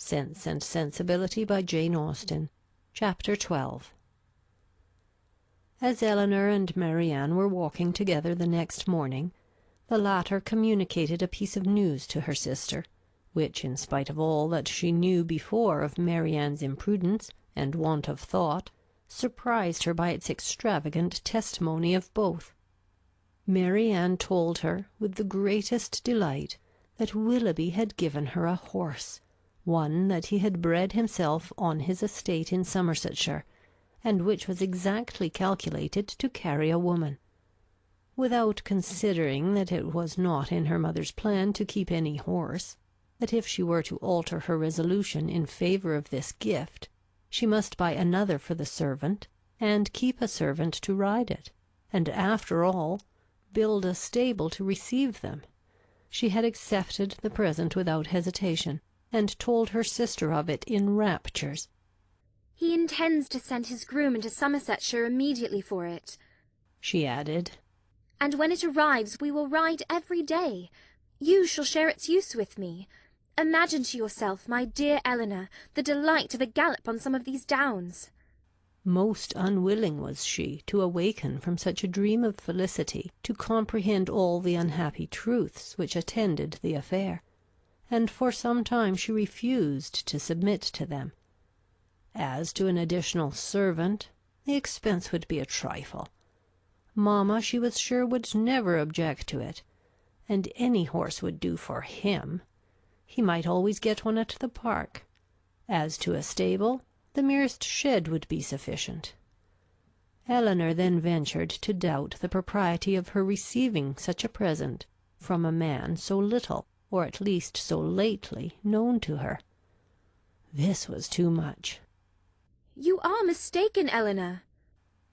Sense and Sensibility by Jane Austen. Chapter 12. As Elinor and Marianne were walking together the next morning, the latter communicated a piece of news to her sister, which, in spite of all that she knew before of Marianne's imprudence and want of thought, surprised her by its extravagant testimony of both. Marianne told her, with the greatest delight, that Willoughby had given her a horse, one that he had bred himself on his estate in Somersetshire, and which was exactly calculated to carry a woman. Without considering that it was not in her mother's plan to keep any horse, that if she were to alter her resolution in favour of this gift, she must buy another for the servant, and keep a servant to ride it, and, after all, build a stable to receive them, she had accepted the present without hesitation, and told her sister of it in raptures. "He intends to send his groom into Somersetshire immediately for it," she added, "and when it arrives we will ride every day. You shall share its use with me. Imagine to yourself, my dear Elinor, the delight of a gallop on some of these downs." Most unwilling was she to awaken from such a dream of felicity to comprehend all the unhappy truths which attended the affair, and for some time she refused to submit to them. As to an additional servant, the expense would be a trifle. Mamma, she was sure, would never object to it, and any horse would do for him. He might always get one at the park. As to a stable, the merest shed would be sufficient. Elinor then ventured to doubt the propriety of her receiving such a present from a man so little, or at least so lately, known to her. This was too much. "You are mistaken, Elinor,"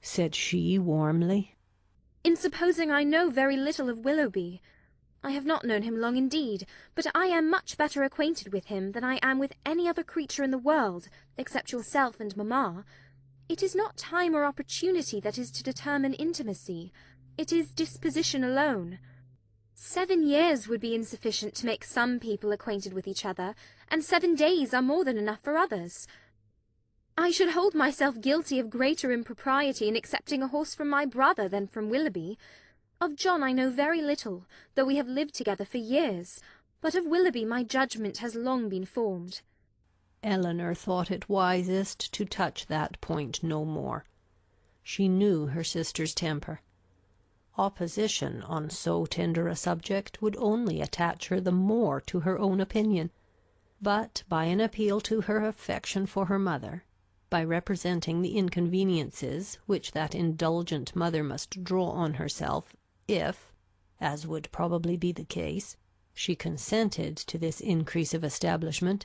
said she warmly, "in supposing I know very little of Willoughby. I have not known him long indeed, but I am much better acquainted with him than I am with any other creature in the world, except yourself and mamma. It is not time or opportunity that is to determine intimacy. It is disposition alone. 7 years would be insufficient to make some people acquainted with each other, and 7 days are more than enough for others. I should hold myself guilty of greater impropriety in accepting a horse from my brother than from Willoughby. Of John I know very little, though we have lived together for years, but of Willoughby my judgment has long been formed." Elinor thought it wisest to touch that point no more. She knew her sister's temper. Opposition on so tender a subject would only attach her the more to her own opinion, but by an appeal to her affection for her mother, by representing the inconveniences which that indulgent mother must draw on herself if, as would probably be the case, she consented to this increase of establishment,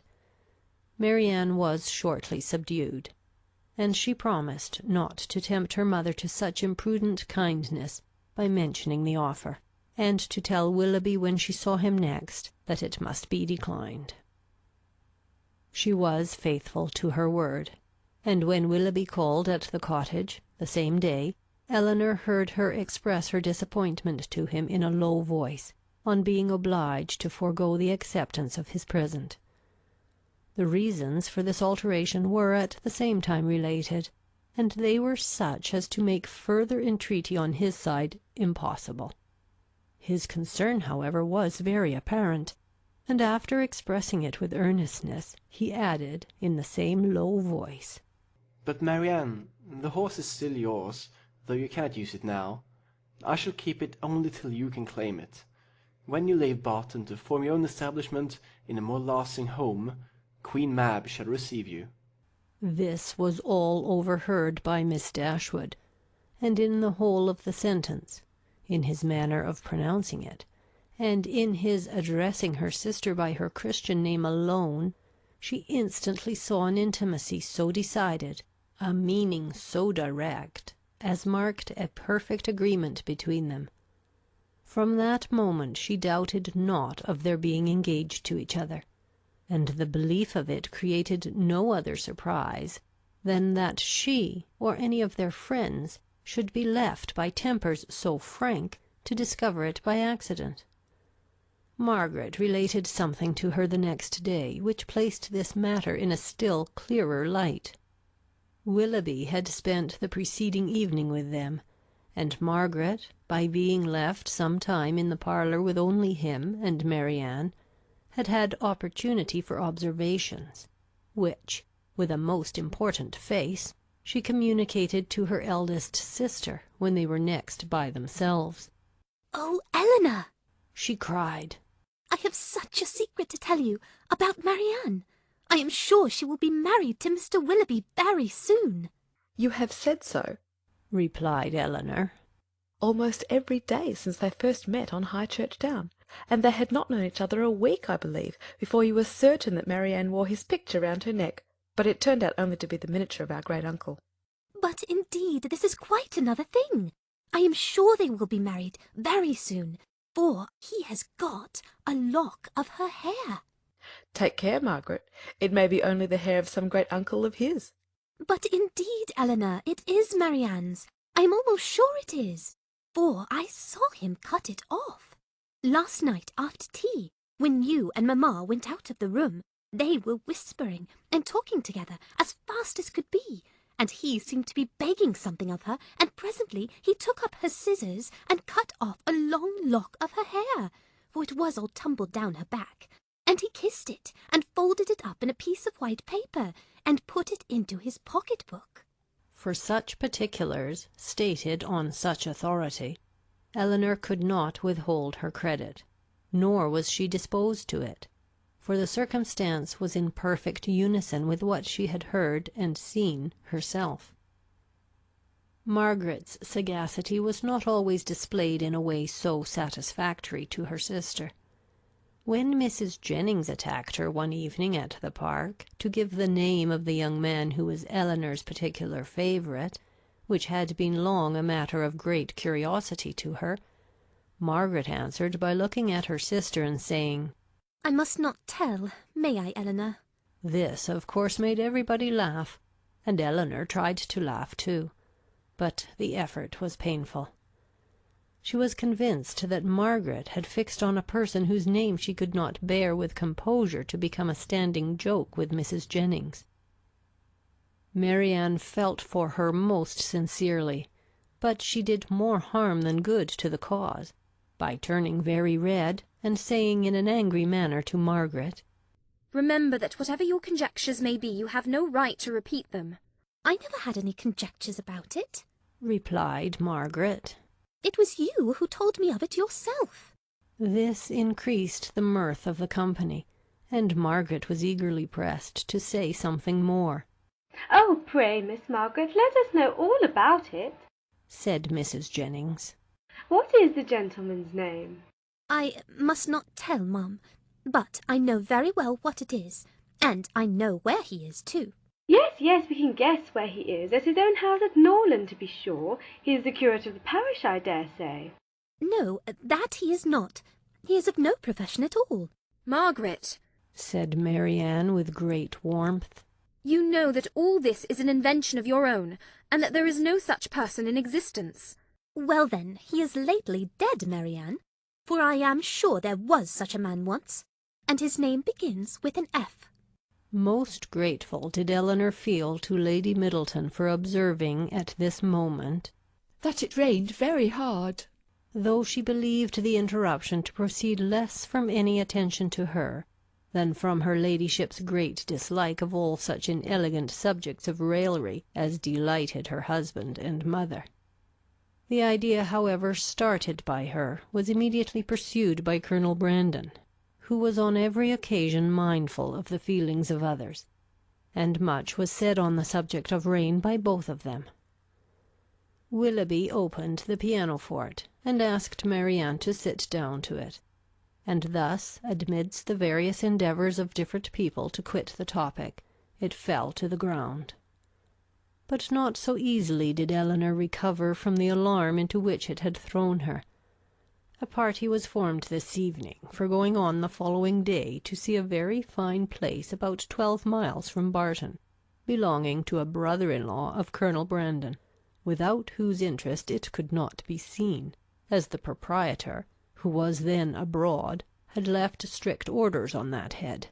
Marianne was shortly subdued, and she promised not to tempt her mother to such imprudent kindness by mentioning the offer, and to tell Willoughby when she saw him next that it must be declined. She was faithful to her word, and when Willoughby called at the cottage, the same day, Elinor heard her express her disappointment to him in a low voice, on being obliged to forego the acceptance of his present. The reasons for this alteration were at the same time related, and they were such as to make further entreaty on his side impossible. His concern, however, was very apparent, and after expressing it with earnestness, he added, in the same low voice, "But, Marianne, the horse is still yours, though you cannot use it now. I shall keep it only till you can claim it. When you leave Barton to form your own establishment in a more lasting home, Queen Mab shall receive you." This was all overheard by Miss Dashwood, and in the whole of the sentence, in his manner of pronouncing it, and in his addressing her sister by her Christian name alone, she instantly saw an intimacy so decided, a meaning so direct, as marked a perfect agreement between them. From that moment she doubted not of their being engaged to each other, and the belief of it created no other surprise than that she or any of their friends should be left by tempers so frank to discover it by accident. Margaret related something to her the next day which placed this matter in a still clearer light. Willoughby had spent the preceding evening with them, and Margaret, by being left some time in the parlour with only him and Marianne, had had opportunity for observations, which, with a most important face, she communicated to her eldest sister when they were next by themselves. "Oh, Elinor!" she cried. "I have such a secret to tell you about Marianne. I am sure she will be married to Mr. Willoughby very soon." "You have said so," replied Elinor. "almost every day since they first met on Highchurch Down, and they had not known each other a week, I believe, before you were certain that Marianne wore his picture round her neck, but it turned out only to be the miniature of our great uncle." "But indeed this is quite another thing. I am sure they will be married very soon, for he has got a lock of her hair." "Take care, Margaret. It may be only the hair of some great uncle of his." "But indeed, Elinor, it is Marianne's. I am almost sure it is, for I saw him cut it off. Last night after tea, when you and mamma went out of the room, they were whispering and talking together as fast as could be, and he seemed to be begging something of her, and presently he took up her scissors and cut off a long lock of her hair, for it was all tumbled down her back, and he kissed it and folded it up in a piece of white paper and put it into his pocket-book." For such particulars, stated on such authority, Elinor could not withhold her credit, nor was she disposed to it, for the circumstance was in perfect unison with what she had heard and seen herself. Margaret's sagacity was not always displayed in a way so satisfactory to her sister. When Mrs. Jennings attacked her one evening at the park, to give the name of the young man who was Elinor's particular favourite, which had been long a matter of great curiosity to her, Margaret answered by looking at her sister and saying, "I must not tell, may I, Elinor?" This, of course, made everybody laugh, and Elinor tried to laugh too, but the effort was painful. She was convinced that Margaret had fixed on a person whose name she could not bear with composure to become a standing joke with Mrs. Jennings. Marianne felt for her most sincerely, but she did more harm than good to the cause, by turning very red, and saying in an angry manner to Margaret, "Remember that whatever your conjectures may be, you have no right to repeat them." "I never had any conjectures about it," replied Margaret. "It was you who told me of it yourself." This increased the mirth of the company, and Margaret was eagerly pressed to say something more. "Oh, pray, Miss Margaret, let us know all about it," said Mrs. Jennings. "What is the gentleman's name?" "I must not tell, Mum, but I know very well what it is, and I know where he is too." "Yes, yes, we can guess where he is. At his own house at Norland, to be sure. He is the curate of the parish, I dare say." "No, that he is not. He is of no profession at all." "Margaret," said Marianne with great warmth, "you know that all this is an invention of your own, and that there is no such person in existence." "Well, then, he is lately dead, Marianne, for I am sure there was such a man once, and his name begins with an F." Most grateful did Elinor feel to Lady Middleton for observing at this moment that it rained very hard, though she believed the interruption to proceed less from any attention to her than from her ladyship's great dislike of all such inelegant subjects of raillery as delighted her husband and mother. The idea, however, started by her, was immediately pursued by Colonel Brandon, who was on every occasion mindful of the feelings of others, and much was said on the subject of rain by both of them. Willoughby opened the pianoforte, and asked Marianne to sit down to it, and thus, amidst the various endeavours of different people to quit the topic, it fell to the ground. But not so easily did Elinor recover from the alarm into which it had thrown her. A party was formed this evening for going on the following day to see a very fine place about 12 miles from Barton, belonging to a brother-in-law of Colonel Brandon, without whose interest it could not be seen, as the proprietor, who was then abroad, had left strict orders on that head.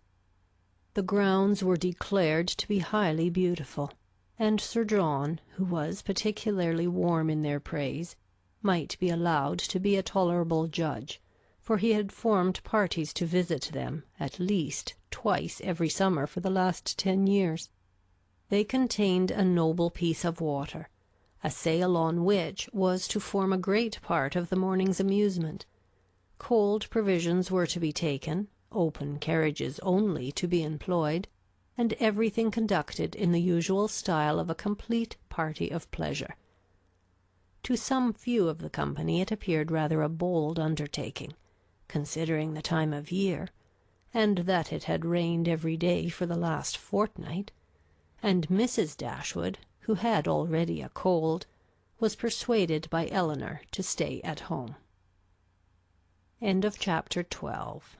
The grounds were declared to be highly beautiful, and Sir John, who was particularly warm in their praise, might be allowed to be a tolerable judge, for he had formed parties to visit them at least twice every summer for the last 10 years. They contained a noble piece of water, a sail on which was to form a great part of the morning's amusement. Cold provisions were to be taken, open carriages only to be employed, and everything conducted in the usual style of a complete party of pleasure. To some few of the company it appeared rather a bold undertaking, considering the time of year, and that it had rained every day for the last fortnight, and Mrs. Dashwood, who had already a cold, was persuaded by Elinor to stay at home. End of chapter 12.